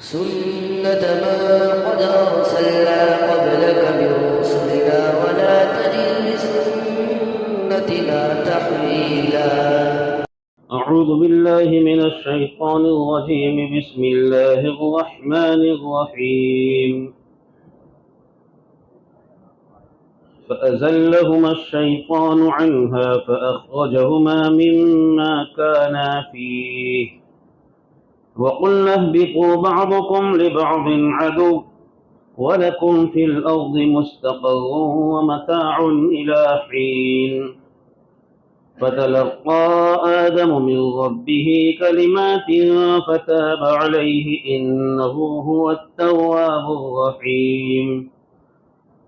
سنة من قد أرسلنا قبلك من رسلنا ولا تجد لسنتنا تحويلا. أعوذ بالله من الشيطان الرجيم. بسم الله الرحمن الرحيم. فأزلهما الشيطان عنها فأخرجهما مما كانا فيه وقلنا اهبطوا بعضكم لبعض عدو ولكم في الأرض مستقر ومتاع إلى حين. فتلقى آدم من ربه كلمات فتاب عليه إنه هو التواب الرحيم.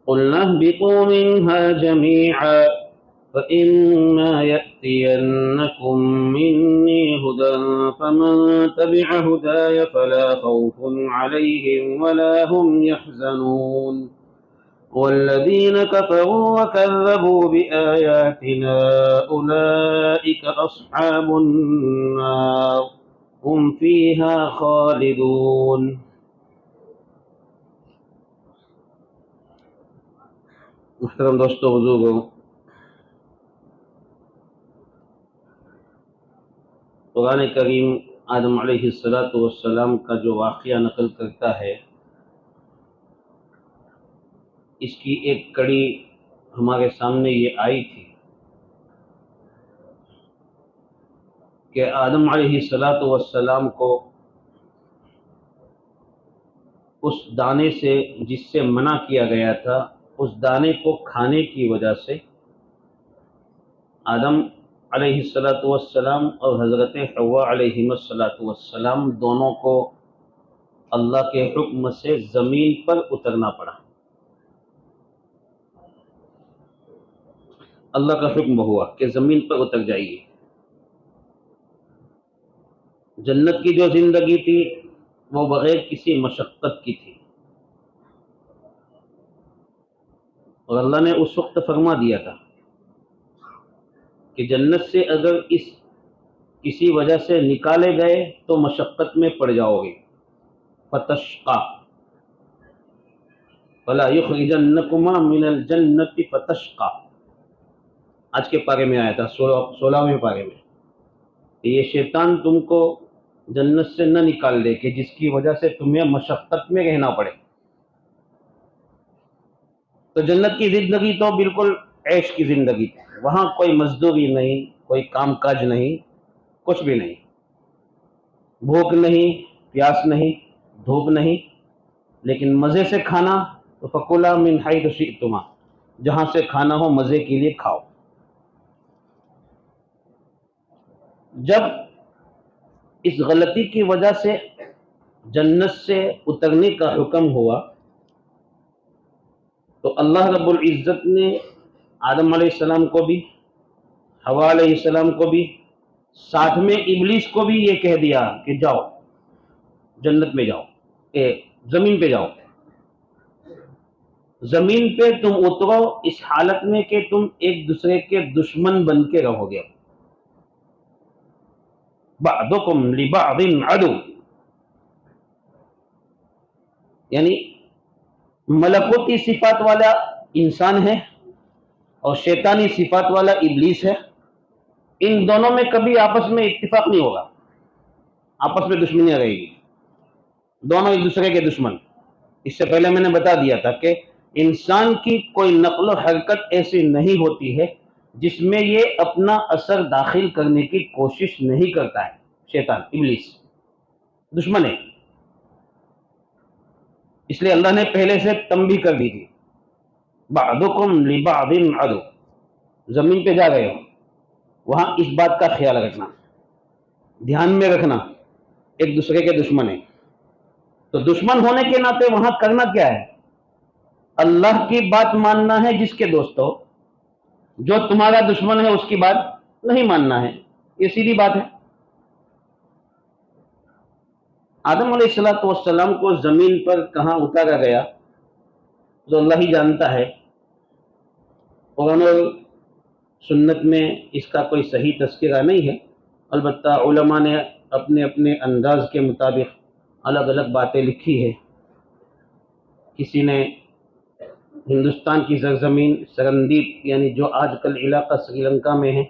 قلنا اهبطوا منها جميعا فإما يأتينكم مني هدى فمن تبع هداي فلا خوف عليهم ولا هم يحزنون. والذين كفروا وكذبوا بآياتنا أولئك أصحاب النار هم فيها خالدون. محترم دوستو بزرگوں، قرآن کریم آدم علیہ السلام کا جو واقعہ نقل کرتا ہے، اس کی ایک کڑی ہمارے سامنے یہ آئی تھی کہ آدم علیہ السلام کو اس دانے سے جس سے منع کیا گیا تھا، اس دانے کو کھانے کی وجہ سے آدم علیہ السلام اور حضرت حوا علیہ السلام دونوں کو اللہ کے حکم سے زمین پر اترنا پڑا۔ اللہ کا حکم ہوا کہ زمین پر اتر جائیے۔ جنت کی جو زندگی تھی وہ بغیر کسی مشقت کی تھی، اور اللہ نے اس وقت فرما دیا تھا کہ جنت سے اگر کسی وجہ سے نکالے گئے تو مشقت میں پڑ جاؤ گے۔ فتشقا فلا یخرجنکما من الجنت فتشقا، آج کے پارے میں آیا تھا، 16ویں پارے میں، کہ یہ شیطان تم کو جنت سے نہ نکال دے کہ جس کی وجہ سے تمہیں مشقت میں رہنا پڑے۔ تو جنت کی زندگی تو بالکل عیش کی زندگی تھی، وہاں کوئی مزدوری نہیں، کوئی کام کاج نہیں، کچھ بھی نہیں، بھوک نہیں، پیاس نہیں، دھوپ نہیں، لیکن مزے سے کھانا تو فَكُلَا مِنْ حَيْثُ شِئْتُمَا، جہاں سے کھانا ہو مزے کے لیے کھاؤ۔ جب اس غلطی کی وجہ سے جنت سے اترنے کا حکم ہوا تو اللہ رب العزت نے آدم علیہ السلام کو بھی، حوا علیہ السلام کو بھی، ساتھ میں ابلیس کو بھی یہ کہہ دیا کہ جاؤ جنت میں جاؤ، زمین پہ جاؤ، زمین پہ تم اترو اس حالت میں کہ تم ایک دوسرے کے دشمن بن کے رہو گے۔ بعضکم لبعض عدو، یعنی ملکوتی صفات والا انسان ہے اور شیطانی صفات والا ابلیس ہے، ان دونوں میں کبھی آپس میں اتفاق نہیں ہوگا، آپس میں دشمنیاں رہے گی، دونوں ایک دوسرے کے دشمن۔ اس سے پہلے میں نے بتا دیا تھا کہ انسان کی کوئی نقل و حرکت ایسی نہیں ہوتی ہے جس میں یہ اپنا اثر داخل کرنے کی کوشش نہیں کرتا ہے۔ شیطان ابلیس دشمن ہے، اس لیے اللہ نے پہلے سے تنبیہ کر دی تھی، بعضکم لبعض عدو، زمین پہ جا گئے ہو، وہاں اس بات کا خیال رکھنا، دھیان میں رکھنا، ایک دوسرے کے دشمن ہیں۔ تو دشمن ہونے کے ناطے وہاں کرنا کیا ہے؟ اللہ کی بات ماننا ہے جس کے دوستو، جو تمہارا دشمن ہے اس کی بات نہیں ماننا ہے، یہ سیدھی بات ہے۔ آدم علیہ السلام کو زمین پر کہاں اتارا گیا تو اللہ ہی جانتا ہے، قرآن اور سنت میں اس کا کوئی صحیح تذکرہ نہیں ہے، البتہ علماء نے اپنے اپنے انداز کے مطابق الگ الگ باتیں لکھی ہے. کسی نے ہندوستان کی سرزمین سرندیپ یعنی جو آج کل علاقہ سری لنکا میں ہے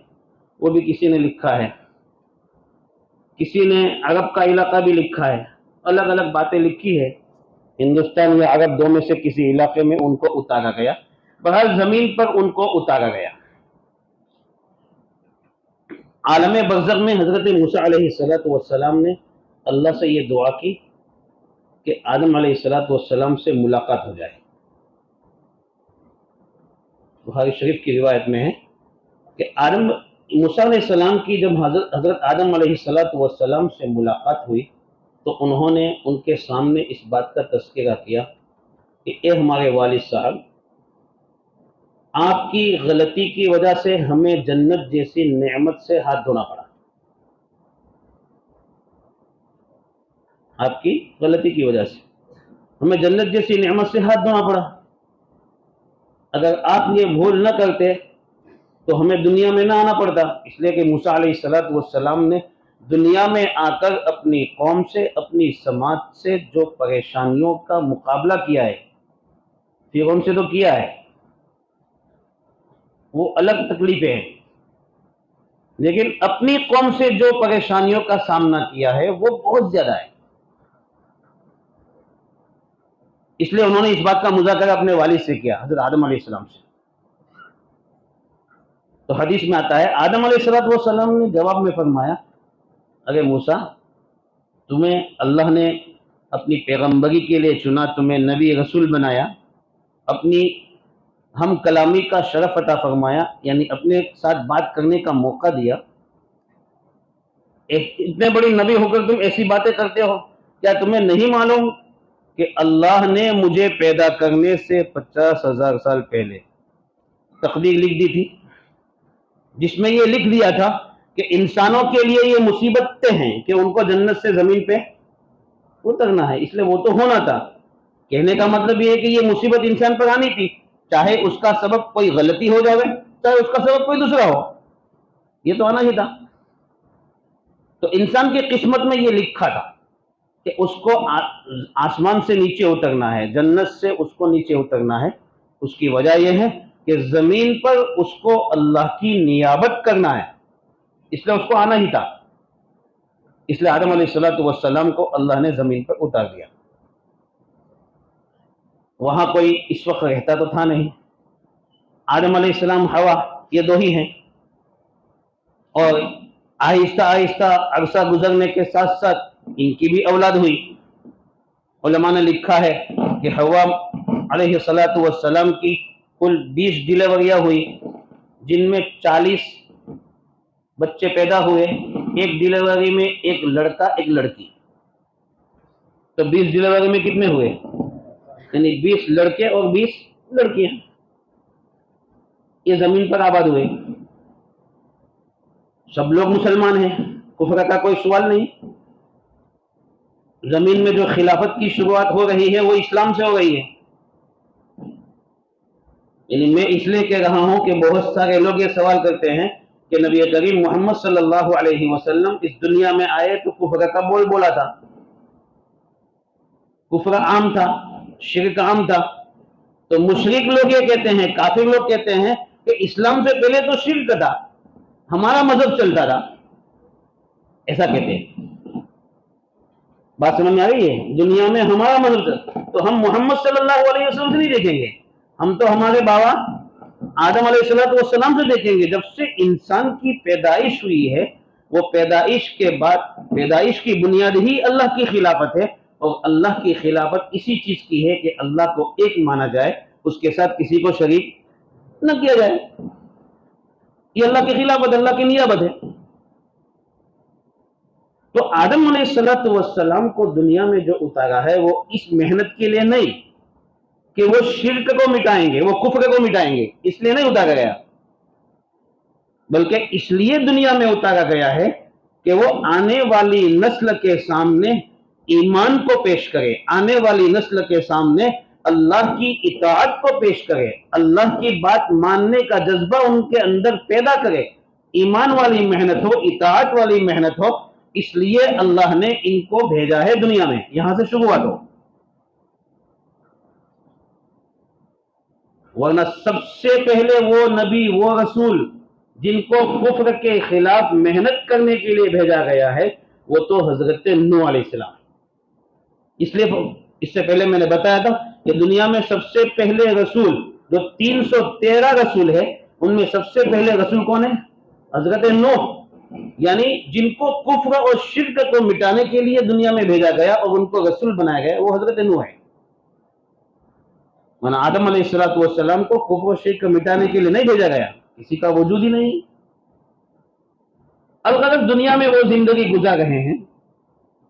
وہ بھی کسی نے لکھا ہے. کسی نے عرب کا علاقہ بھی لکھا ہے. الگ الگ باتیں لکھی ہے. ہندوستان میں عرب دو میں سے کسی علاقے میں ان کو اتارا گیا. بہرحال زمین پر ان کو اتارا گیا. عالم برزخ میں حضرت موسیٰ علیہ السلام نے اللہ سے یہ دعا کی کہ آدم علیہ السلام سے ملاقات ہو جائے. بخاری شریف کی روایت میں ہے کہ موسیٰ علیہ السلام کی جب حضرت آدم علیہ السلام سے ملاقات ہوئی تو انہوں نے ان کے سامنے اس بات کا تذکرہ کیا کہ اے ہمارے والد صاحب، آپ کی غلطی کی وجہ سے ہمیں جنت جیسی نعمت سے ہاتھ دھونا پڑا. آپ کی غلطی کی وجہ سے ہمیں جنت جیسی نعمت سے ہاتھ دھونا پڑا. اگر آپ یہ بھول نہ کرتے تو ہمیں دنیا میں نہ آنا پڑتا. اس لیے کہ موسیٰ علیہ السلام نے دنیا میں آ کر اپنی قوم سے، اپنی سماج سے جو پریشانیوں کا مقابلہ کیا ہے، فرعون سے تو کیا ہے، وہ الگ تکلیفیں ہیں، لیکن اپنی قوم سے جو پریشانیوں کا سامنا کیا ہے وہ بہت زیادہ ہے. اس لیے انہوں نے اس بات کا مذاکرہ اپنے والد سے کیا، حضرت آدم علیہ السلام سے. تو حدیث میں آتا ہے آدم علیہ السلام نے جواب میں فرمایا، ارے موسیٰ، تمہیں اللہ نے اپنی پیغمبری کے لیے چنا، تمہیں نبی رسول بنایا، اپنی ہم کلامی کا شرف عطا فرمایا، یعنی اپنے ساتھ بات کرنے کا موقع دیا. اتنے بڑی نبی ہو کر تم ایسی باتیں کرتے ہو؟ کیا تمہیں نہیں معلوم کہ اللہ نے مجھے پیدا کرنے سے 50,000 سال پہلے تقدیر لکھ دی تھی، جس میں یہ لکھ دیا تھا کہ انسانوں کے لیے یہ مصیبتیں ہیں کہ ان کو جنت سے زمین پہ اترنا ہے. اس لیے وہ تو ہونا تھا. کہنے کا مطلب یہ ہے کہ یہ مصیبت انسان پر آنی تھی، چاہے اس کا سبب کوئی غلطی ہو جائے، چاہے اس کا سبب کوئی دوسرا ہو، یہ تو آنا ہی تھا. تو انسان کی قسمت میں یہ لکھا تھا کہ اس کو آسمان سے نیچے اترنا ہے، جنت سے اس کو نیچے اترنا ہے. اس کی وجہ یہ ہے کہ زمین پر اس کو اللہ کی نیابت کرنا ہے، اس لیے اس کو آنا ہی تھا. اس لیے آدم علیہ السلام کو اللہ نے زمین پر اتار دیا. وہاں کوئی اس وقت رہتا تو تھا نہیں. آدم علیہ السلام، ہوا، یہ دو ہی ہیں. اور آہستہ آہستہ عرصہ گزرنے کے ساتھ ساتھ ان کی بھی اولاد ہوئی. علماء نے لکھا ہے کہ حوا علیہ السلام کی کل 20 ڈلیوریاں ہوئی، جن میں 40 بچے پیدا ہوئے. ایک ڈلیوری میں ایک لڑکا ایک لڑکی. تو 20 ڈلیوری میں کتنے ہوئے؟ یعنی 20 لڑکے اور 20 لڑکیاں. یہ زمین پر آباد ہوئے. سب لوگ مسلمان ہیں، کفر کا کوئی سوال نہیں. زمین میں جو خلافت کی شروعات ہو رہی ہے وہ اسلام سے ہو رہی ہے. یعنی میں اس لیے کہہ رہا ہوں کہ بہت سارے لوگ یہ سوال کرتے ہیں کہ نبی کریم محمد صلی اللہ علیہ وسلم اس دنیا میں آئے تو کفر کا بول بولا تھا، کفر عام تھا، شرک عام تھا. تو مشرک لوگ یہ کہتے ہیں، کافر لوگ کہتے ہیں کہ اسلام سے پہلے تو شرک تھا، ہمارا مذہب چلتا تھا، ایسا کہتے ہیں. بات سمجھ میں آ رہی ہے؟ دنیا میں ہمارا مذہب، تو ہم محمد صلی اللہ علیہ وسلم سے نہیں دیکھیں گے، ہم تو ہمارے بابا آدم علیہ السلام سے دیکھیں گے. جب سے انسان کی پیدائش ہوئی ہے، وہ پیدائش کے بعد پیدائش کی بنیاد ہی اللہ کی خلافت ہے. اور اللہ کی خلافت اسی چیز کی ہے کہ اللہ کو ایک مانا جائے، اس کے ساتھ کسی کو شریک نہ کیا جائے. یہ اللہ کی خلافت، اللہ کی نیابت ہے. تو آدم علیہ السلام کو دنیا میں جو اتارا ہے وہ اس محنت کے لیے نہیں کہ وہ شرک کو مٹائیں گے، وہ کفر کو مٹائیں گے، اس لیے نہیں اتارا گیا، بلکہ اس لیے دنیا میں اتارا گیا ہے کہ وہ آنے والی نسل کے سامنے ایمان کو پیش کرے، آنے والی نسل کے سامنے اللہ کی اطاعت کو پیش کرے، اللہ کی بات ماننے کا جذبہ ان کے اندر پیدا کرے. ایمان والی محنت ہو، اطاعت والی محنت ہو. اس لیے اللہ نے ان کو بھیجا ہے دنیا میں. یہاں سے شروعات ہو. ورنہ سب سے پہلے وہ نبی، وہ رسول جن کو کفر کے خلاف محنت کرنے کے لیے بھیجا گیا ہے وہ تو حضرت نوح علیہ السلام. اس لیے اس سے پہلے میں نے بتایا تھا کہ دنیا میں سب سے پہلے رسول جو 313 رسول ہے ان میں سب سے پہلے رسول کون ہے؟ حضرت نوح. یعنی جن کو کفر اور شرک کو مٹانے کے لیے دنیا میں بھیجا گیا اور ان کو رسول بنایا گیا وہ حضرت نوح ہے. من آدم علیہ السلام کو کفر و شرک مٹانے کے لیے نہیں بھیجا گیا، کسی کا وجود ہی نہیں. الغرض دنیا میں وہ زندگی گزار رہے ہیں،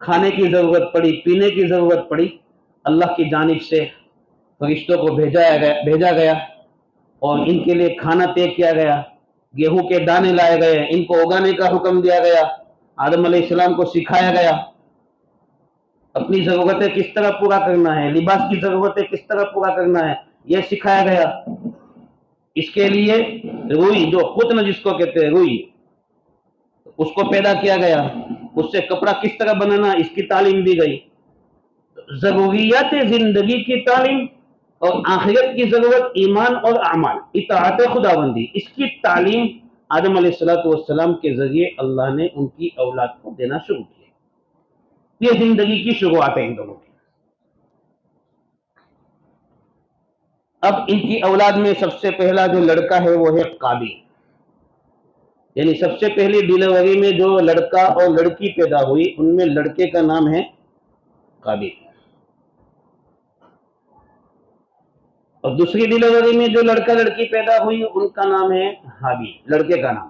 کھانے کی ضرورت پڑی، پینے کی ضرورت پڑی، اللہ کی جانب سے فرشتوں کو بھیجا گیا اور ان کے لیے کھانا طے کیا گیا، گیہوں کے دانے لائے گئے، ان کو اگانے کا حکم دیا گیا، آدم علیہ السلام کو سکھایا گیا اپنی ضرورتیں کس طرح پورا کرنا ہے، لباس کی ضرورتیں کس طرح پورا کرنا ہے یہ سکھایا گیا. اس کے لیے روئی، جو قطن جس کو کہتے ہیں روئی، اس کو پیدا کیا گیا، اس سے کپڑا کس طرح بنانا اس کی تعلیم دی گئی. ضروریات زندگی کی تعلیم اور آخرت کی ضرورت ایمان اور اعمال، اطاعت خداوندی، اس کی تعلیم آدم علیہ السلام کے ذریعے اللہ نے ان کی اولاد کو دینا شروع کیا. یہ زندگی کی شروعات ہیں ان دونوں کی. اب ان کی اولاد میں سب سے پہلا جو لڑکا ہے وہ ہے قابیل. یعنی سب سے پہلی ڈیلیوری میں جو لڑکا اور لڑکی پیدا ہوئی ان میں لڑکے کا نام ہے قابیل، اور دوسری ڈیلیوری میں جو لڑکا لڑکی پیدا ہوئی ان کا نام ہے حابیل، لڑکے کا نام.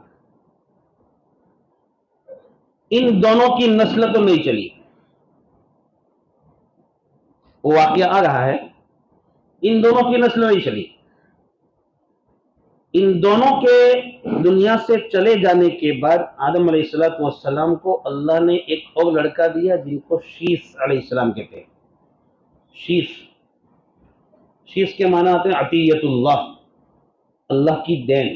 ان دونوں کی نسل تو نہیں چلی، وہ واقعہ آ رہا ہے، ان دونوں کی نسل نہیں چلی. ان دونوں کے دنیا سے چلے جانے کے بعد آدم علیہ السلام کو اللہ نے ایک اور لڑکا دیا جن کو شیث علیہ السلام کہتے ہیں. شیث کے معنی آتے ہیں عطیت اللہ، اللہ کی دین.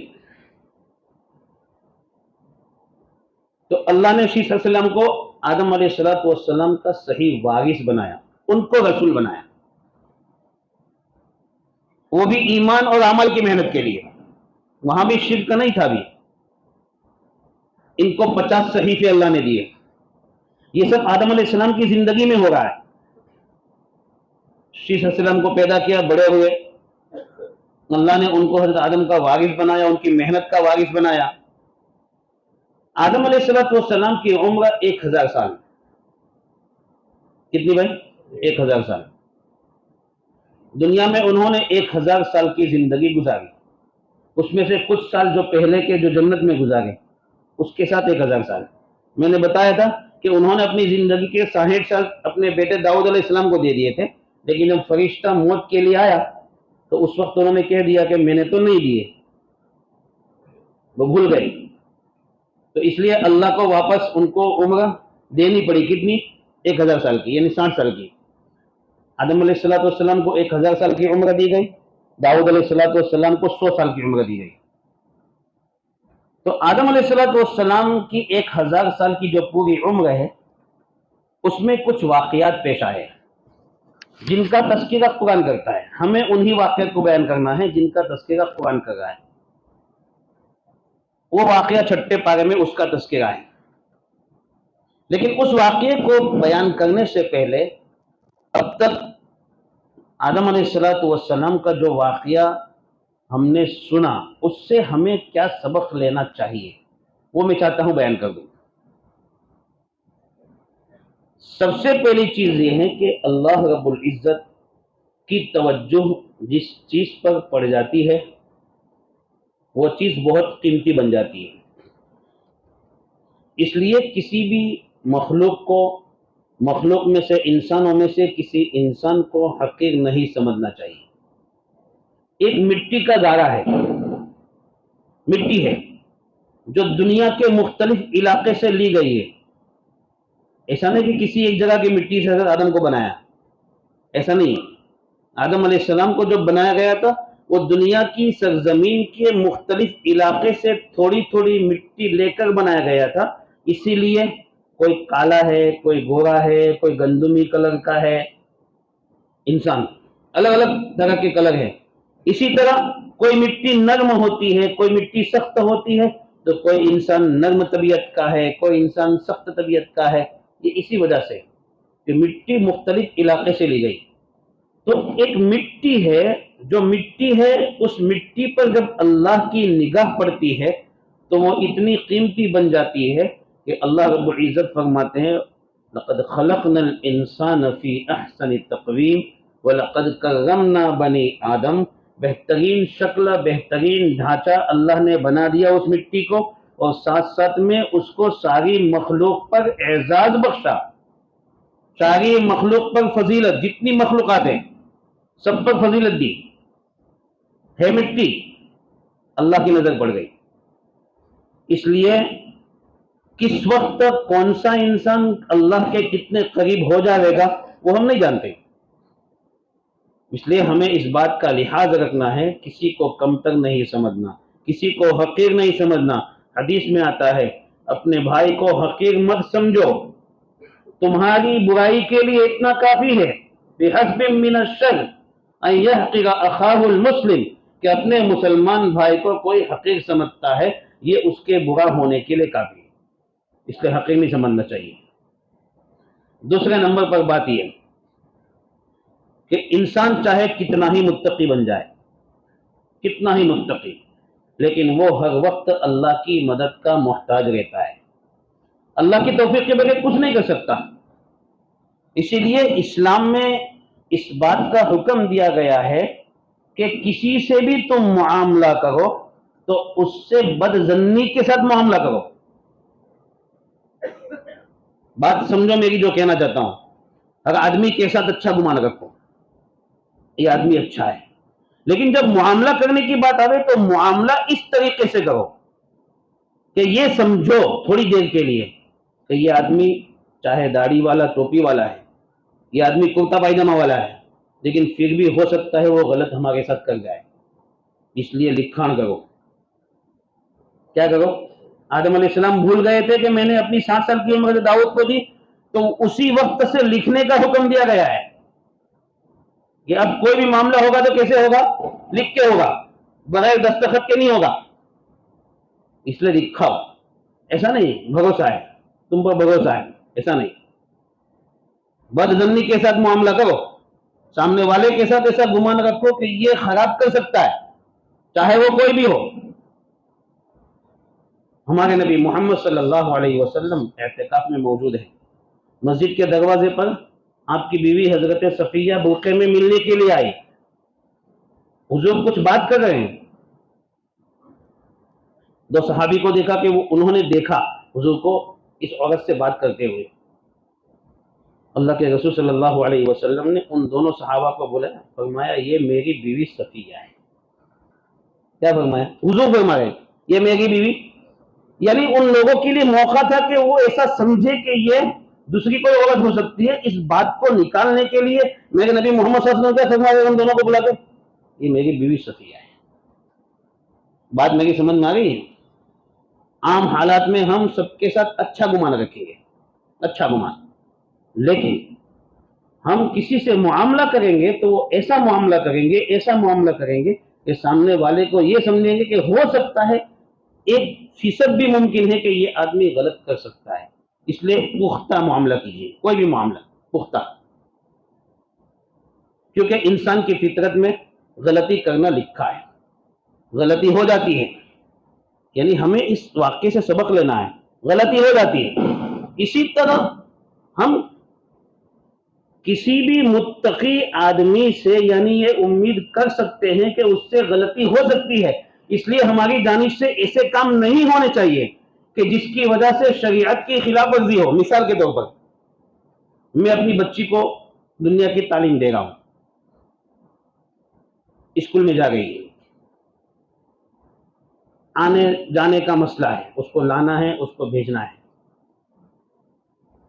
تو اللہ نے شیث علیہ السلام کو آدم علیہ السلام کا صحیح وارث بنایا، ان کو رسول بنایا، وہ بھی ایمان اور عمل کی محنت کے لیے. وہاں بھی شرک نہیں تھا. بھی ان کو 50 صحیفے اللہ نے دیے. یہ سب آدم علیہ السلام کی زندگی میں ہو رہا ہے. شیث علیہ السلام کو پیدا کیا، بڑے ہوئے، اللہ نے ان کو حضرت آدم کا وارث بنایا، ان کی محنت کا وارث بنایا. آدم علیہ السلام کی عمر 1000 سال. کتنی بھائی؟ 1000 سال. دنیا میں انہوں نے 1000 سال کی زندگی گزاری. اس میں سے کچھ سال جو پہلے کے جو جنت میں گزارے اس کے ساتھ 1000 سال. میں نے بتایا تھا کہ انہوں نے اپنی زندگی کے 60 سال اپنے بیٹے داؤد علیہ السلام کو دے دیے تھے، لیکن جب فرشتہ موت کے لیے آیا تو اس وقت انہوں نے کہہ دیا کہ میں نے تو نہیں دیے، وہ بھول گئے. تو اس لیے اللہ کو واپس ان کو عمر دینی پڑی. کتنی؟ 1000 سال کی، یعنی 60 سال کی. آدم علیہ السلام کو 1000 سال کی عمر دی گئی، داؤد علیہ السلام کو 100 سال کی عمر دی گئی. تو آدم علیہ السلام کی 1000 سال کی جو پوری عمر ہے اس میں کچھ واقعات پیش آئے جن کا تذکرہ قرآن کرتا ہے. ہمیں انہی واقعات کو بیان کرنا ہے جن کا تذکرہ قرآن کر رہا ہے. وہ واقعہ چھٹے پارے میں اس کا تذکرہ ہے. لیکن اس واقعے کو بیان کرنے سے پہلے اب تک آدم علیہ السلام کا جو واقعہ ہم نے سنا اس سے ہمیں کیا سبق لینا چاہیے وہ میں چاہتا ہوں بیان کر دوں. سب سے پہلی چیز یہ ہے کہ اللہ رب العزت کی توجہ جس چیز پر پڑ جاتی ہے وہ چیز بہت قیمتی بن جاتی ہے. اس لیے کسی بھی مخلوق میں سے، انسانوں میں سے کسی انسان کو حقیر نہیں سمجھنا چاہیے. ایک مٹی کا گارا ہے، مٹی ہے جو دنیا کے مختلف علاقے سے لی گئی ہے. ایسا نہیں کہ کسی ایک جگہ کی مٹی سے حضرت آدم کو بنایا، ایسا نہیں. آدم علیہ السلام کو جو بنایا گیا تھا وہ دنیا کی سرزمین کے مختلف علاقے سے تھوڑی تھوڑی مٹی لے کر بنایا گیا تھا. اسی لیے کوئی کالا ہے، کوئی گورا ہے، کوئی گندمی کلر کا ہے، انسان الگ الگ طرح کے کلر ہے۔ اسی طرح کوئی مٹی نرم ہوتی ہے، کوئی مٹی سخت ہوتی ہے، تو کوئی انسان نرم طبیعت کا ہے، کوئی انسان سخت طبیعت کا ہے۔ یہ اسی وجہ سے کہ مٹی مختلف علاقے سے لی گئی۔ تو ایک مٹی ہے، جو مٹی ہے اس مٹی پر جب اللہ کی نگاہ پڑتی ہے تو وہ اتنی قیمتی بن جاتی ہے کہ اللہ رب العزت فرماتے ہیں لقد خلقنا الانسان فی احسن تقویم وَلَقَدْ كَرَّمْنَا بَنِي آدم، بہترین شکل، بہترین ڈھانچہ اللہ نے بنا دیا اس مٹی کو، اور ساتھ ساتھ میں اس کو ساری مخلوق پر اعزاز بخشا، ساری مخلوق پر فضیلت، جتنی مخلوقات ہیں سب پر فضیلت دی ہے۔ مٹی اللہ کی نظر پڑ گئی، اس لیے کس وقت کون سا انسان اللہ کے کتنے قریب ہو جائے گا وہ ہم نہیں جانتے۔ اس لیے ہمیں اس بات کا لحاظ رکھنا ہے، کسی کو کمتر نہیں سمجھنا، کسی کو حقیر نہیں سمجھنا۔ حدیث میں آتا ہے اپنے بھائی کو حقیر مت سمجھو، تمہاری برائی کے لیے اتنا کافی ہے بِحَسْبٍ مِّنَ الشَّرِّ أَن يَحْقِرَ أَخَاهُ الْمُسْلِمِ، کہ اپنے مسلمان بھائی کو کوئی حقیر سمجھتا ہے، یہ اس کے برا ہونے کے لیے کافی ہے، اس لیے حقیر نہیں سمجھنا چاہیے۔ دوسرے نمبر پر بات یہ کہ انسان چاہے کتنا ہی متقی بن جائے، کتنا ہی متقی، لیکن وہ ہر وقت اللہ کی مدد کا محتاج رہتا ہے، اللہ کی توفیق کے بغیر کچھ نہیں کر سکتا۔ اسی لیے اسلام میں اس بات کا حکم دیا گیا ہے کہ کسی سے بھی تم معاملہ کرو تو اس سے بدظنی کے ساتھ معاملہ کرو۔ بات سمجھو میری جو کہنا چاہتا ہوں، ہر آدمی کے ساتھ اچھا گمان رکھو، یہ آدمی اچھا ہے، لیکن جب معاملہ کرنے کی بات آئے تو معاملہ اس طریقے سے کرو کہ یہ سمجھو تھوڑی دیر کے لیے کہ یہ آدمی چاہے داڑھی والا ٹوپی والا ہے، یہ آدمی کرتا پائجامہ والا ہے، لیکن پھر بھی ہو سکتا ہے وہ غلط ہمارے ساتھ کر جائے، اس لیے لکھان کرو۔ کیا کرو؟ آدم علیہ السلام بھول گئے تھے کہ میں نے اپنی 60 سال کی عمر دعوت کو دی، تو اسی وقت سے لکھنے کا حکم دیا گیا ہے کہ اب کوئی بھی معاملہ ہوگا تو کیسے ہوگا؟ لکھ کے ہوگا، بغیر دستخط کے نہیں ہوگا، اس لیے لکھاؤ۔ ایسا نہیں بھروسہ ہے، تم پر بھروسہ ہے، ایسا نہیں۔ بدظنی کے ساتھ معاملہ کرو، سامنے والے کے ساتھ ایسا گمان رکھو کہ یہ خراب کر سکتا ہے، چاہے وہ کوئی بھی ہو۔ ہمارے نبی محمد صلی اللہ علیہ وسلم اعتکاف میں موجود ہیں، مسجد کے دروازے پر آپ کی بیوی حضرت صفیہ برقعے میں ملنے کے لیے آئی، حضور کچھ بات کر رہے ہیں، دو صحابی کو دیکھا کہ انہوں نے دیکھا حضور کو اس عورت سے بات کرتے ہوئے۔ اللہ کے رسول صلی اللہ علیہ وسلم نے ان دونوں صحابہ کو بولا، فرمایا یہ میری بیوی صفیہ ہے۔ کیا فرمایا؟ حضور فرمائے یہ میری بیوی، یعنی ان لوگوں کے لیے موقع تھا کہ وہ ایسا سمجھے کہ یہ دوسری کوئی عورت ہو سکتی ہے۔ اس بات کو نکالنے کے لیے میرے نبی محمد صلی اللہ علیہ وسلم کیا فرمایا ان دونوں کو بلا کے؟ یہ میری بیوی صفیہ ہے۔ بات میری سمجھ میں آ گئی ہے؟ عام حالات میں ہم سب کے ساتھ اچھا گمان رکھیں گے، اچھا گمان، لیکن ہم کسی سے معاملہ کریں گے تو وہ ایسا معاملہ کریں گے، ایسا معاملہ کریں گے کہ سامنے والے کو یہ سمجھیں گے کہ ہو سکتا ہے 1% بھی ممکن ہے کہ یہ آدمی غلط کر سکتا ہے۔ اس لیے پختہ معاملہ کیجیے، کوئی بھی معاملہ پختہ، کیونکہ انسان کی فطرت میں غلطی کرنا لکھا ہے، غلطی ہو جاتی ہے، یعنی ہمیں اس واقعے سے سبق لینا ہے، غلطی ہو جاتی ہے۔ اسی طرح ہم کسی بھی متقی آدمی سے یعنی یہ امید کر سکتے ہیں کہ اس سے غلطی ہو سکتی ہے، اس لیے ہماری جانب سے ایسے کام نہیں ہونے چاہیے کہ جس کی وجہ سے شریعت کی خلاف ورزی ہو۔ مثال کے طور پر میں اپنی بچی کو دنیا کی تعلیم دے رہا ہوں، اسکول میں جا گئی ہے، آنے جانے کا مسئلہ ہے، اس کو لانا ہے، اس کو بھیجنا ہے۔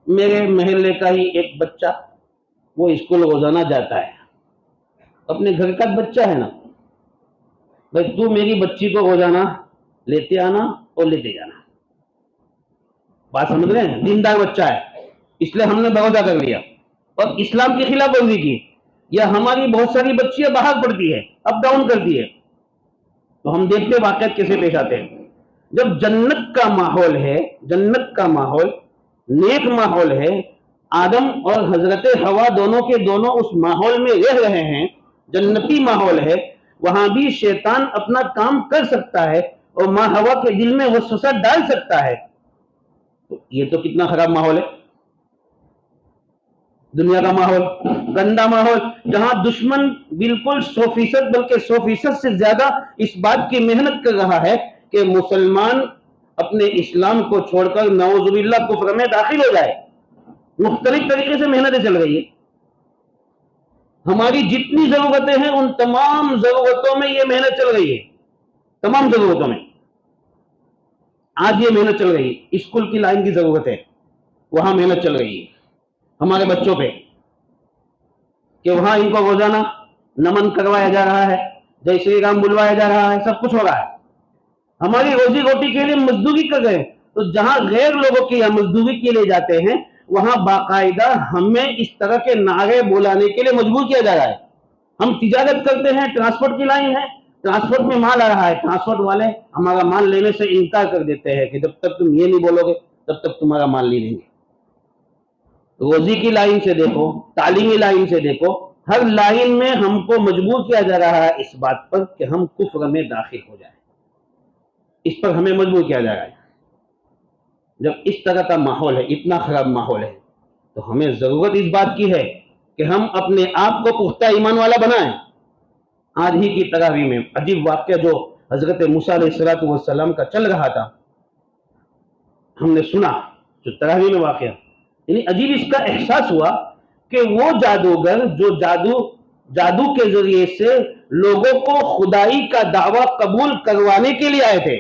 میرے محلے کا ہی ایک بچہ وہ اسکول روزانہ جاتا ہے، اپنے گھر کا بچہ ہے نا، بھائی تو میری بچی کو روزانہ لیتے آنا اور لیتے جانا۔ بات سمجھ رہے ہیں؟ دیندار بچہ ہے اس لیے ہم نے بغوزہ کر لیا اور اسلام کی خلاف ورزی کی، یا ہماری بہت ساری بچیاں باہر پڑتی ہے، اپ ڈاؤن کرتی ہے، تو ہم دیکھتے واقعات کیسے پیش آتے ہیں۔ جب جنت کا ماحول ہے، جنت کا ماحول نیک ماحول ہے، آدم اور حضرت حوا دونوں کے دونوں اس ماحول میں رہ رہے ہیں، جنتی ماحول ہے، وہاں بھی شیطان اپنا کام کر سکتا ہے اور ماں حوا کے دل میں وسوسہ ڈال سکتا ہے۔ تو یہ تو کتنا خراب ماحول ہے، دنیا کا ماحول، گندا ماحول، جہاں دشمن بالکل 100% بلکہ 100% سے زیادہ اس بات کی محنت کر رہا ہے کہ مسلمان اپنے اسلام کو چھوڑ کر نعوذ باللہ کفر میں داخل ہو جائے۔ مختلف طریقے سے محنتیں چل رہی ہے۔ ہماری جتنی ضرورتیں ہیں ان تمام ضرورتوں میں یہ محنت چل رہی ہے، تمام ضرورتوں میں آج یہ محنت چل رہی ہے۔ اسکول کی لائن کی ضرورت ہے، وہاں محنت چل رہی ہے ہمارے بچوں پہ، کہ وہاں ان کو روزانہ نمن کروایا جا رہا ہے، جے شری رام بلوایا جا رہا ہے، سب کچھ ہو رہا ہے۔ ہماری روزی روٹی کے لیے مزدوری کر رہے ہیں، تو جہاں غیر لوگوں کی مزدوری کے لیے جاتے ہیں وہاں باقاعدہ ہمیں اس طرح کے نعرے بلانے کے لیے مجبور کیا جا رہا ہے۔ ہم تجارت کرتے ہیں، ٹرانسپورٹ کی لائن ہے، ٹرانسپورٹ میں مال آ رہا ہے، ٹرانسپورٹ والے ہمارا مال لینے سے انکار کر دیتے ہیں کہ جب تک تم یہ نہیں بولو گے تب تک تمہارا مال نہیں لیں گے۔ روزی کی لائن سے دیکھو، تعلیمی لائن سے دیکھو، ہر لائن میں ہم کو مجبور کیا جا رہا ہے اس بات پر کہ ہم کفر میں داخل ہو جائیں، اس پر ہمیں مجبور کیا جا رہا ہے۔ جب اس طرح کا ماحول ہے، اتنا خراب ماحول ہے، تو ہمیں ضرورت اس بات کی ہے کہ ہم اپنے آپ کو پختہ ایمان والا بنائیں۔ آج ہی کی تراویح میں عجیب واقعہ جو حضرت موسیٰ علیہ السلام کا چل رہا تھا، ہم نے سنا جو تراویح میں واقعہ، یعنی عجیب اس کا احساس ہوا کہ وہ جادوگر جو جادو کے ذریعے سے لوگوں کو خدائی کا دعویٰ قبول کروانے کے لیے آئے تھے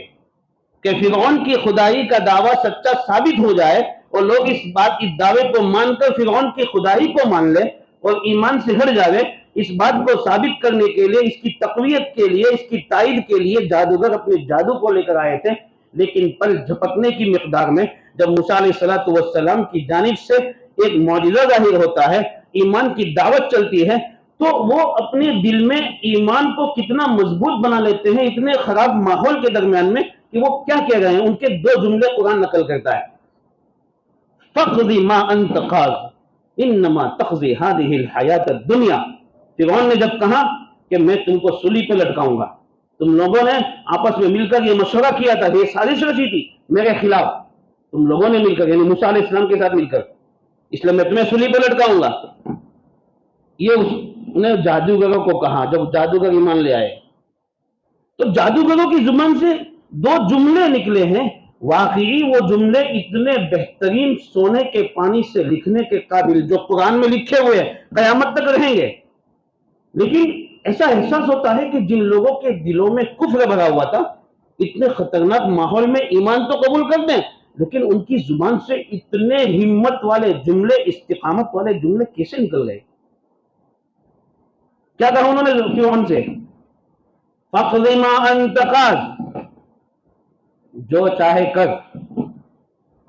کہ فرعون کی خدائی کا دعویٰ سچا ثابت ہو جائے اور لوگ اس دعوے کو مان کر فرعون کی خدائی کو مان لے اور ایمان سے ہٹ جاوے، اس بات کو ثابت کرنے کے لیے، اس کی تقویت کے لیے، اس کی تائید کے لیے جادوگر اپنے جادو کو لے کر آئے تھے۔ لیکن پل جھپکنے کی مقدار میں جب موسیٰ علیہ السلام کی جانب سے ایک معجزہ ظاہر ہوتا ہے، ایمان کی دعوت چلتی ہے، تو وہ اپنے دل میں ایمان کو کتنا مضبوط بنا لیتے ہیں اتنے خراب ماحول کے درمیان میں، کہ وہ کیا کہہ رہے ہیں۔ ان کے دو جملے قرآن نقل کرتا ہے، فَقْضِ مَا أَنْتَ قَاضٍ إِنَّمَا تَقْضِي هَذِهِ الْحَيَاةَ الدُّنْيَا۔ فرعون نے جب کہا کہ میں تم کو سولی پہ لٹکاؤں گا، تم لوگوں نے آپس میں مل کر یہ مشورہ کیا تھا، یہ سازش رچی تھی میرے خلاف، تم لوگوں نے مل کر، یعنی موسیٰ علیہ السلام کے ساتھ مل کر، اس لیے میں تمہیں سولی پہ لٹکاؤں گا۔ یہ انہیں جادوگروں کو کہا جب جادوگر ایمان لے آئے، تو جادوگروں کی زبان سے دو جملے نکلے ہیں، واقعی وہ جملے اتنے بہترین سونے کے پانی سے لکھنے کے قابل جو قرآن میں لکھے ہوئے ہیں قیامت تک رہیں گے۔ لیکن ایسا احساس ہوتا ہے کہ جن لوگوں کے دلوں میں کفر بھرا ہوا تھا، اتنے خطرناک ماحول میں ایمان تو قبول کر دیں، لیکن ان کی زبان سے اتنے ہمت والے جملے، استقامت والے جملے کیسے نکل گئے؟ کیا کہا انہوں نے فرعون سے؟ فَقْضِ مَا أَنْتَ قَاضٍ، جو چاہے کر،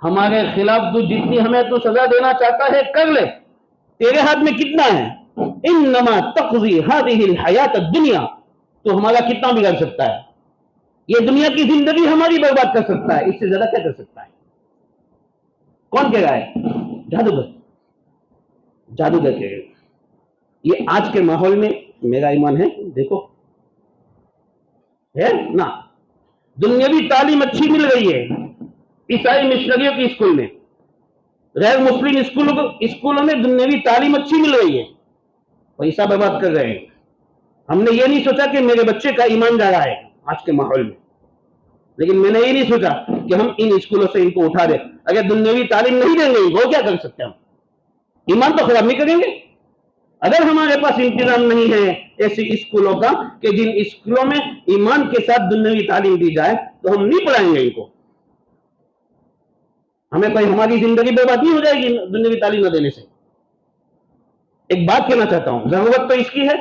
ہمارے خلاف تو جتنی ہمیں تو سزا دینا چاہتا ہے کر لے، تیرے ہاتھ میں کتنا ہے؟ انما تقضی هذه الحیات الدنیا، تو ہمارا کتنا بگڑ سکتا ہے؟ یہ دنیا کی زندگی ہماری برباد کر سکتا ہے، اس سے زیادہ کیا کر سکتا ہے؟ کون کہہ رہا ہے؟ جادوگر، جادوگر کہہ رہے ہیں۔ یہ آج کے ماحول میں میرا ایمان ہے، دیکھو ہے نا، دنیاوی تعلیم اچھی مل رہی ہے عیسائی مشنریوں کی اسکول میں، غیر مسلم اسکولوں میں دنیاوی تعلیم اچھی مل رہی ہے، پیسہ برباد کر رہے ہیں۔ ہم نے یہ نہیں سوچا کہ میرے بچے کا ایمان جا رہا ہے آج کے ماحول میں، لیکن میں نے یہ نہیں سوچا کہ ہم ان اسکولوں سے ان کو اٹھا دیں۔ اگر دنیاوی تعلیم نہیں دیں گے وہ کیا کر سکتے ہیں؟ ہم ایمان تو خراب نہیں کریں گے۔ اگر ہمارے پاس انتظام نہیں ہے ایسی اسکولوں کا کہ جن اسکولوں میں ایمان کے ساتھ دنیاوی تعلیم دی جائے، تو ہم نہیں پڑھائیں گے ان کو۔ ہمیں کوئی ہماری زندگی برباد نہیں ہو جائے گی دنیاوی تعلیم نہ دینے سے۔ ایک بات کہنا چاہتا ہوں، ضرورت تو اس کی ہے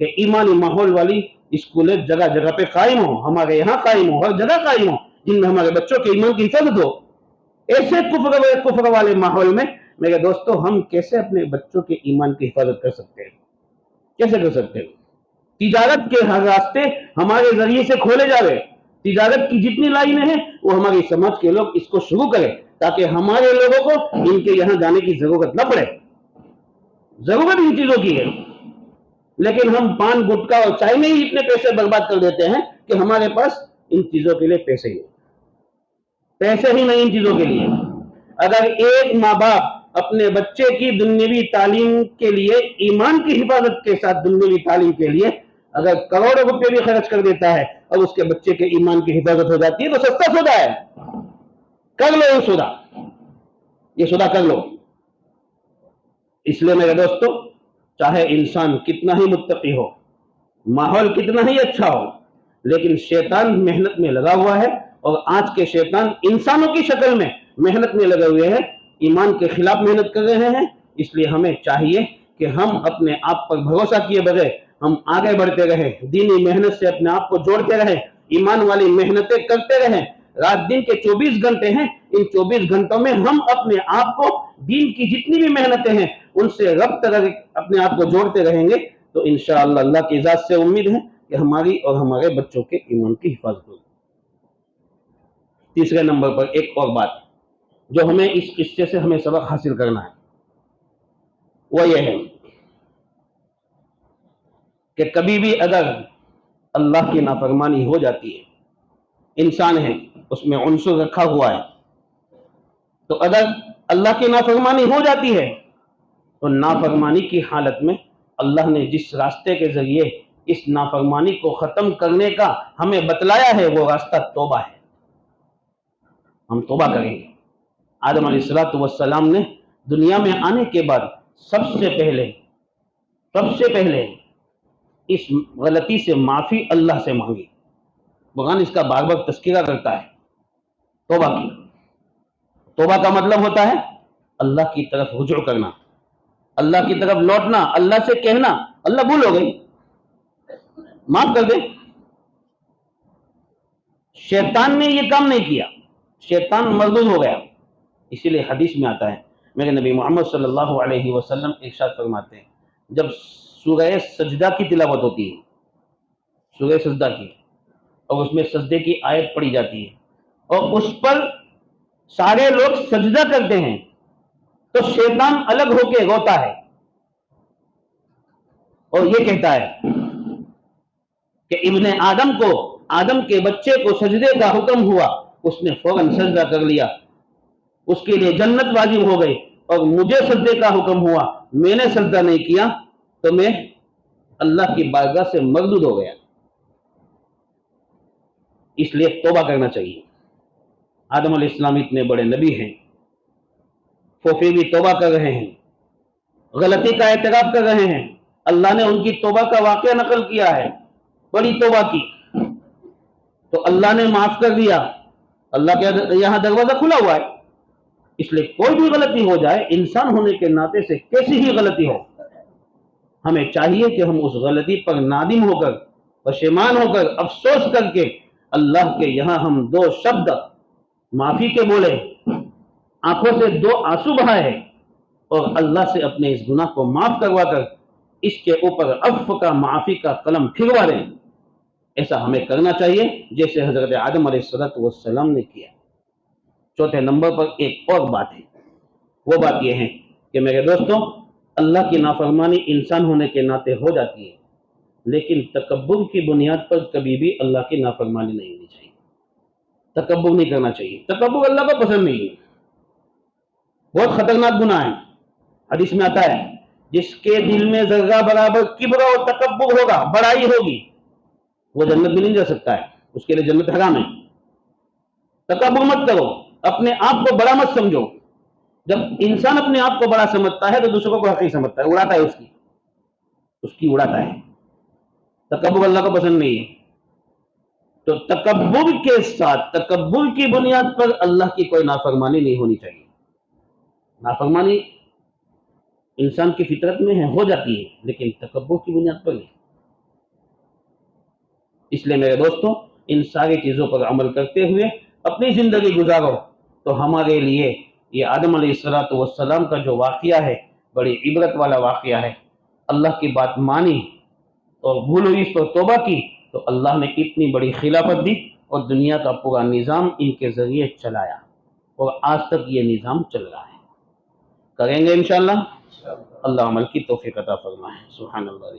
کہ ایمانی ماحول والی اسکولیں جگہ جگہ پہ قائم ہوں، ہمارے یہاں قائم ہوں، ہر جگہ قائم ہوں، جن میں ہمارے بچوں کے ایمان کی حفاظت ہو۔ ایسے کفر والے ماحول میں میرے دوستو ہم کیسے اپنے بچوں کے ایمان کی حفاظت کر سکتے ہیں؟ کیسے کر سکتے ہیں؟ تجارت کے ہر راستے ہمارے ذریعے سے کھولے جاوے، تجارت کی جتنی لائنیں ہیں وہ ہماری سمجھ کے لوگ اس کو شروع کریں تاکہ ہمارے لوگوں کو ان کے یہاں جانے کی ضرورت نہ پڑے۔ ضرورت ان چیزوں کی ہے، لیکن ہم پان گٹکا اور چائے میں ہی اتنے پیسے برباد کر دیتے ہیں کہ ہمارے پاس ان چیزوں کے لیے پیسے ہی نہیں ان چیزوں کے لیے۔ اگر ایک ماں باپ اپنے بچے کی دنیاوی تعلیم کے لیے، ایمان کی حفاظت کے ساتھ دنیاوی تعلیم کے لیے اگر کروڑوں روپے بھی خرچ کر دیتا ہے اور اس کے بچے کے ایمان کی حفاظت ہو جاتی ہے تو سستا سودا ہے، کر لو یہ سودا، یہ سودا کر لو۔ اس لیے میرے دوستو چاہے انسان کتنا ہی متقی ہو، ماحول کتنا ہی اچھا ہو، لیکن شیطان محنت میں لگا ہوا ہے، اور آج کے شیطان انسانوں کی شکل میں محنت میں لگے ہوئے ہیں، ایمان کے خلاف محنت کر رہے ہیں۔ اس لیے ہمیں چاہیے کہ ہم اپنے آپ پر بھروسہ کیے بغیر ہم آگے بڑھتے رہیں، دینی محنت سے اپنے آپ کو جوڑتے رہیں، ایمان والی محنتیں کرتے رہیں۔ رات دن کے 24 گھنٹے ہیں، ان 24 گھنٹوں میں ہم اپنے آپ کو دین کی جتنی بھی محنتیں ہیں ان سے ربط اپنے آپ کو جوڑتے رہیں گے تو انشاءاللہ اللہ کی ذات سے امید ہے کہ ہماری اور ہمارے بچوں کے ایمان کی حفاظت ہوگی۔ تیسرے نمبر پر ایک اور بات جو ہمیں اس قصے سے ہمیں سبق حاصل کرنا ہے وہ یہ ہے کہ کبھی بھی اگر اللہ کی نافرمانی ہو جاتی ہے، انسان ہے اس میں عنصر رکھا ہوا ہے، تو اگر اللہ کی نافرمانی ہو جاتی ہے تو نافرمانی کی حالت میں اللہ نے جس راستے کے ذریعے اس نافرمانی کو ختم کرنے کا ہمیں بتلایا ہے وہ راستہ توبہ ہے۔ ہم توبہ کریں گے۔ آدم علیہ السلام نے دنیا میں آنے کے بعد سب سے پہلے اس غلطی سے معافی اللہ سے مانگی۔ قرآن اس کا بار بار تذکرہ کرتا ہے توبہ کی۔ توبہ کا مطلب ہوتا ہے اللہ کی طرف رجوع کرنا، اللہ کی طرف لوٹنا، اللہ سے کہنا اللہ بھول ہو گئی، معاف کر دے۔ شیطان نے یہ کام نہیں کیا، شیطان مردود ہو گیا۔ اسی لیے حدیث میں آتا ہے، میرے نبی محمد صلی اللہ علیہ وسلم ارشاد فرماتے ہیں جب سورہ سجدہ کی تلاوت ہوتی ہے، سورہ سجدہ کی، اور اس میں سجدے کی آیت پڑھی جاتی ہے اور اس پر سارے لوگ سجدہ کرتے ہیں تو شیطان الگ ہو کے روتا ہے اور یہ کہتا ہے کہ ابن آدم کو، آدم کے بچے کو سجدے کا حکم ہوا، اس نے فوراً سجدہ کر لیا، اس کے لیے جنت واجب ہو گئی، اور مجھے سجدے کا حکم ہوا میں نے سجدہ نہیں کیا تو میں اللہ کی بارگاہ سے مردود ہو گیا۔ اس لیے توبہ کرنا چاہیے۔ آدم علیہ السلام اتنے بڑے نبی ہیں، پھوپھی بھی توبہ کر رہے ہیں، غلطی کا اعتراف کر رہے ہیں، اللہ نے ان کی توبہ کا واقعہ نقل کیا ہے، بڑی توبہ کی تو اللہ نے معاف کر دیا، اللہ کے یہاں دروازہ کھلا ہوا ہے۔ اس لیے کوئی بھی غلطی ہو جائے، انسان ہونے کے ناطے سے کیسی ہی غلطی ہو، ہمیں چاہیے کہ ہم اس غلطی پر نادم ہو کر، پشیمان ہو کر، افسوس کر کے اللہ کے یہاں ہم 2 شبد معافی کے بولے، آنکھوں سے 2 آنسو بہائے اور اللہ سے اپنے اس گناہ کو معاف کروا کر اس کے اوپر عفو کا، معافی کا قلم پھروا دیں۔ ایسا ہمیں کرنا چاہیے جیسے حضرت آدم علیہ السلام نے کیا۔ چوتھے نمبر پر ایک اور بات ہے، وہ بات یہ ہے کہ میرے دوستوں اللہ کی نافرمانی انسان ہونے کے ناطے ہو جاتی ہے، لیکن تکبر کی بنیاد پر کبھی بھی اللہ کی نافرمانی نہیں ہونی چاہیے، تکبر نہیں کرنا چاہیے۔ تکبر اللہ کو پسند نہیں ہے، بہت خطرناک گناہ ہے۔ حدیث میں آتا ہے جس کے دل میں ذرہ برابر کبر و تکبر ہوگا، بڑائی ہوگی، وہ جنت میں نہیں جا سکتا ہے، اس کے لیے جنت حرام ہے۔ تکبر مت کرو، اپنے آپ کو بڑا مت سمجھو۔ جب انسان اپنے آپ کو بڑا سمجھتا ہے تو دوسروں کو حقیر سمجھتا ہے، اڑاتا ہے اس کی اڑاتا ہے۔ تکبر اللہ کو پسند نہیں ہے، تو تکبر کے ساتھ، تکبر کی بنیاد پر اللہ کی کوئی نافرمانی نہیں ہونی چاہیے۔ نافرمانی انسان کی فطرت میں ہو جاتی ہے، لیکن تکبر کی بنیاد پر نہیں۔ اس لیے میرے دوستوں ان ساری چیزوں پر عمل کرتے ہوئے اپنی زندگی گزارو، تو ہمارے لیے یہ آدم علیہ السلام کا جو واقعہ ہے بڑی عبرت والا واقعہ ہے. اللہ کی بات مانی اور بھول ہوئی تو توبہ کی تو اللہ نے اتنی بڑی خلافت دی اور دنیا کا پورا نظام ان کے ذریعے چلایا اور آج تک یہ نظام چل رہا ہے. کریں گے انشاءاللہ. اللہ عمل کی توفیق عطا فرمائے. سبحان اللہ.